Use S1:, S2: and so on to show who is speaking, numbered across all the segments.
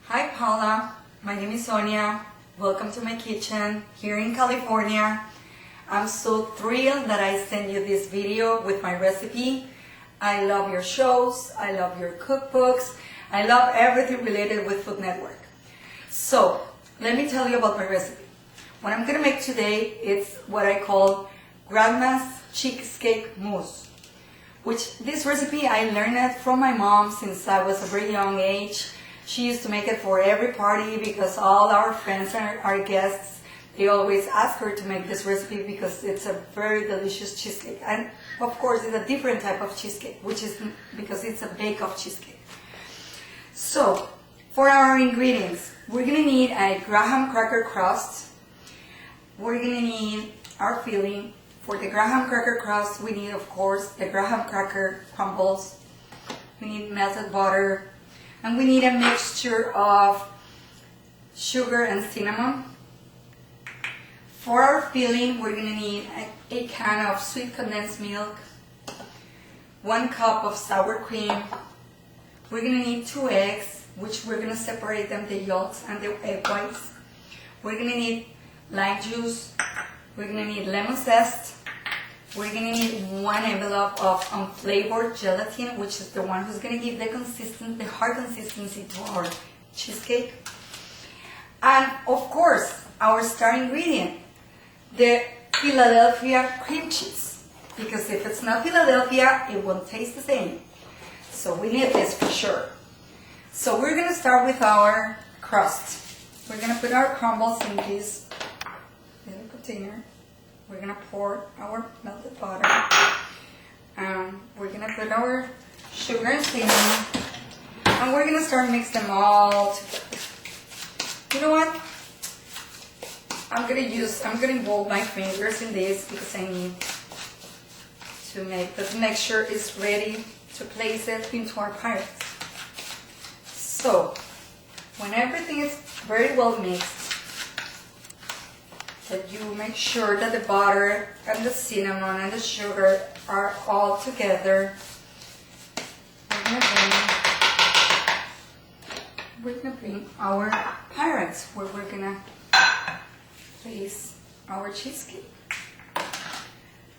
S1: Hi Paula, my name is Sonia. Welcome to my kitchen here in California. I'm so thrilled that I sent you this video with my recipe. I love your shows, I love your cookbooks, I love everything related with Food Network. So, let me tell you about my recipe. What I'm going to make today is what I call Grandma's Cheesecake Mousse. Which this recipe I learned it from my mom since I was a very young age. She used to make it for every party because all our friends and our guests, they always ask her to make this recipe because it's a very delicious cheesecake. And of course it's a different type of cheesecake, which is because it's a bake-off cheesecake. So, for our ingredients, we're going to need a graham cracker crust. We're going to need our filling. For the graham cracker crust, we need, of course, the graham cracker crumbles. We need melted butter. And we need a mixture of sugar and cinnamon. For our filling, we're going to need a can of sweet condensed milk, 1 cup of sour cream. We're going to need 2 eggs, which we're going to separate them, the yolks and the egg whites. We're going to need lime juice. We're going to need lemon zest. We're going to need 1 envelope of unflavored gelatin, which is the one who's going to give the hard consistency to our cheesecake. And of course, our star ingredient, the Philadelphia cream cheese. Because if it's not Philadelphia, it won't taste the same. So we need this for sure. So we're going to start with our crust. We're going to put our crumbles in this little container. We're going to pour our melted butter. We're going to put our sugar and cinnamon. And we're going to start mixing them all together. You know what? I'm going to involve my fingers in this because I need to make sure it's ready to place it into our pirates. So, when everything is very well mixed, that you make sure that the butter and the cinnamon and the sugar are all together. We're gonna bring our pirates where we're gonna place our cheesecake.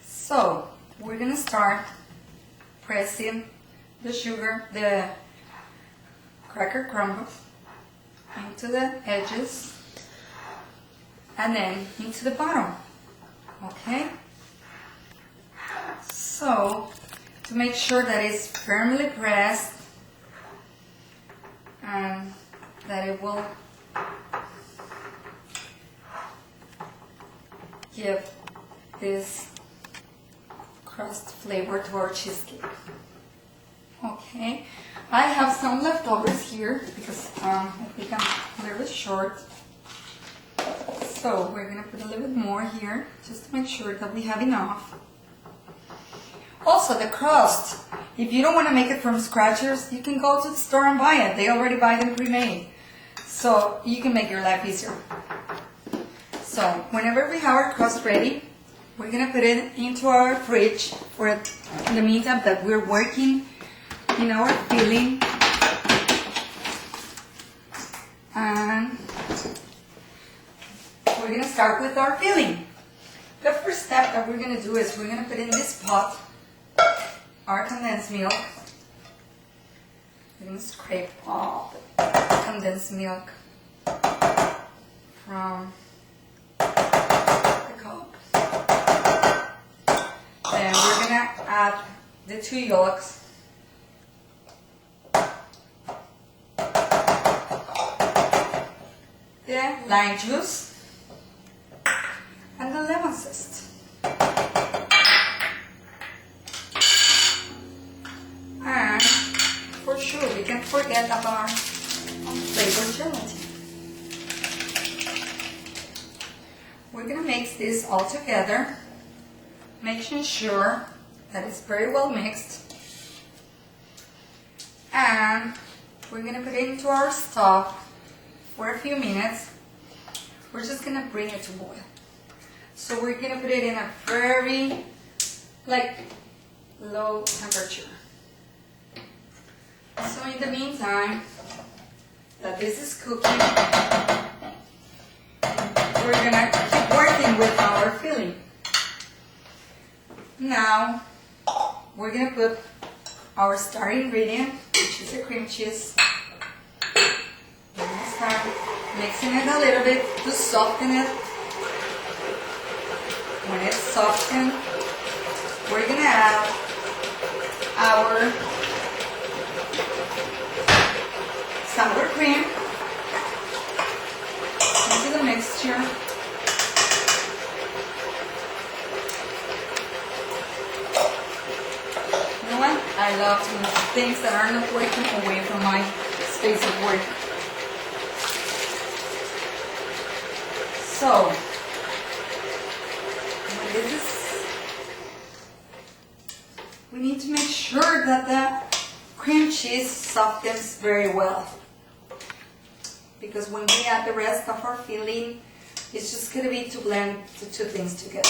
S1: So we're gonna start pressing the cracker crumbles into the edges. And then into the bottom, okay? So, to make sure that it's firmly pressed and that it will give this crust flavor to our cheesecake. Okay, I have some leftovers here because I think I'm a little bit short. So we're going to put a little bit more here just to make sure that we have enough. Also the crust, if you don't want to make it from scratchers, you can go to the store and buy it. They already buy them pre-made. So you can make your life easier. So whenever we have our crust ready, we're going to put it into our fridge for in the meantime that we're working in our filling. And we're going to start with our filling. The first step that we're going to do is we're going to put in this pot our condensed milk. We're going to scrape all the condensed milk from the cup. Then we're going to add the 2 yolks. The lime juice. And the lemon zest. And for sure, we can't forget about flavored gelatin. We're going to mix this all together, making sure that it's very well mixed. And we're going to put it into our stove for a few minutes. We're just going to bring it to boil. So we're going to put it in a very low temperature. So in the meantime, that this is cooking, we're gonna keep working with our filling. Now, we're gonna put our star ingredient, which is the cream cheese. We're gonna start mixing it a little bit to soften it. When it's softened, we're gonna add our sour cream into the mixture. You know what? I love to move things that are not working away from my space of work. So, when this is, we need to make sure that the cream cheese softens very well. Because when we add the rest of our filling, it's just going to be to blend the two things together.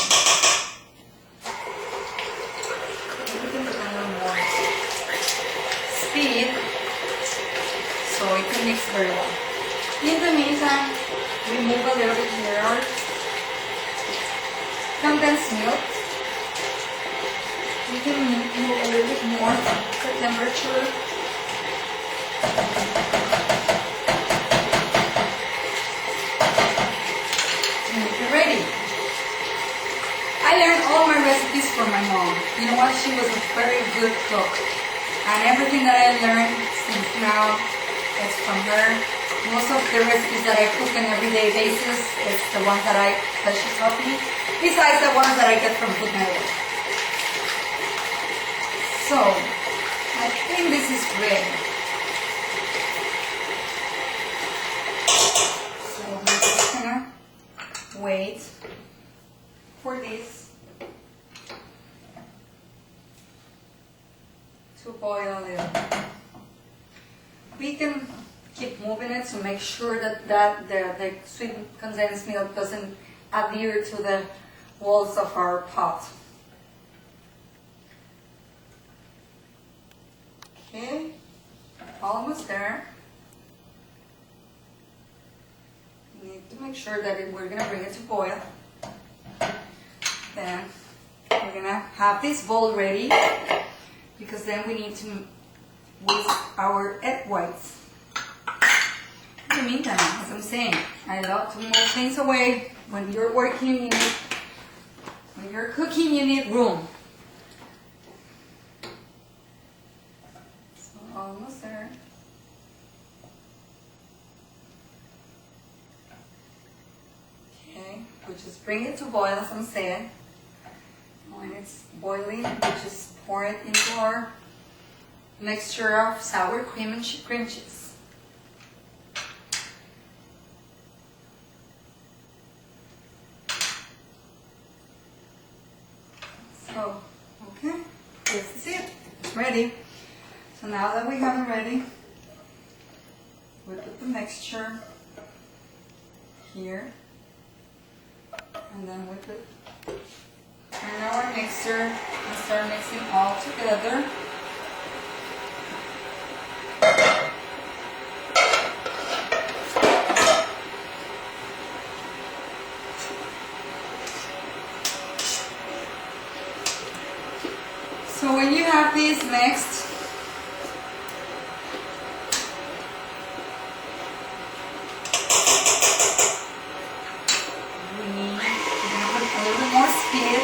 S1: We can put a little more speed so it can mix very well. In the meantime, we move a little bit here our condensed milk. We can move a little bit more the temperature. Ready. I learned all my recipes from my mom. You know what? She was a very good cook. And everything that I learned since now is from her. Most of the recipes that I cook on an everyday basis is the ones that she taught me, besides the ones that I get from Food Network. So, I think this is ready. So, we're just gonna wait for this to boil a little. We can keep moving it to make sure that the sweet condensed milk doesn't adhere to the walls of our pot. Okay, almost there. We need to make sure that we're going to bring it to boil. Then we're going to have this bowl ready, because then we need to whisk our egg whites. In the meantime, as I'm saying, I love to move things away. When you're working, when you're cooking, you need room. So almost there. Okay, we just bring it to boil, as I'm saying. When it's boiling, we just pour it into our mixture of sour cream and cream cheese. So, okay, this is it. It's ready. So now that we have it ready, we put the mixture here, and then we turn our mixer and start mixing all together. So when you have this mixed, we're going to put a little bit more speed.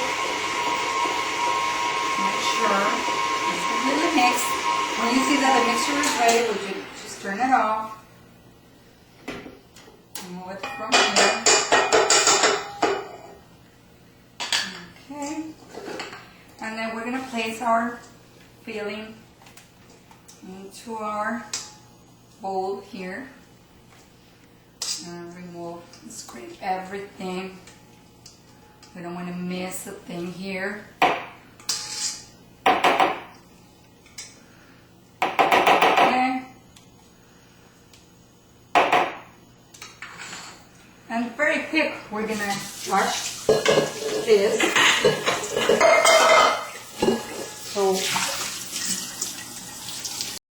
S1: Make sure it's completely mixed. When you see that the mixture is ready, we can just turn it off. Move it from here. Okay. And then we're going to place our filling into our bowl here. And remove, scrape everything. We don't want to miss a thing here. Okay. And very quick, we're going to wash this.